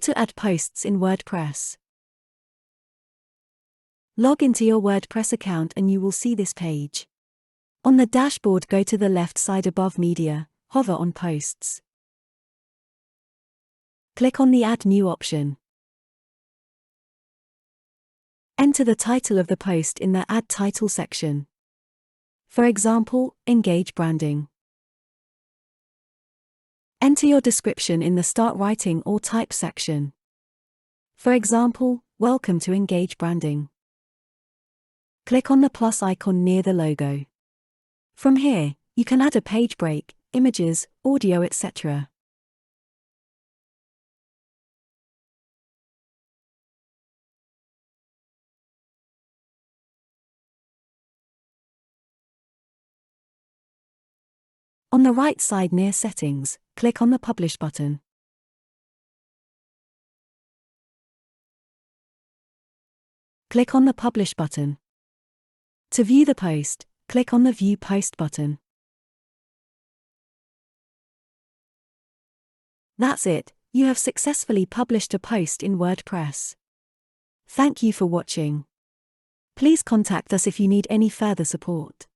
to add posts in WordPress. Log into your WordPress account and you will see this page. On the dashboard, go to the left side above Media, hover on Posts. Click on the Add New option. Enter the title of the post in the Add Title section. For example, Engage Branding. Enter your description in the Start Writing or Type section. For example, Welcome to Engage Branding. Click on the plus icon near the logo. From here, you can add a page break, images, audio, etc. On the right side near Settings, click on the Publish button. Click on the Publish button. To view the post, click on the View Post button. That's it, you have successfully published a post in WordPress. Thank you for watching. Please contact us if you need any further support.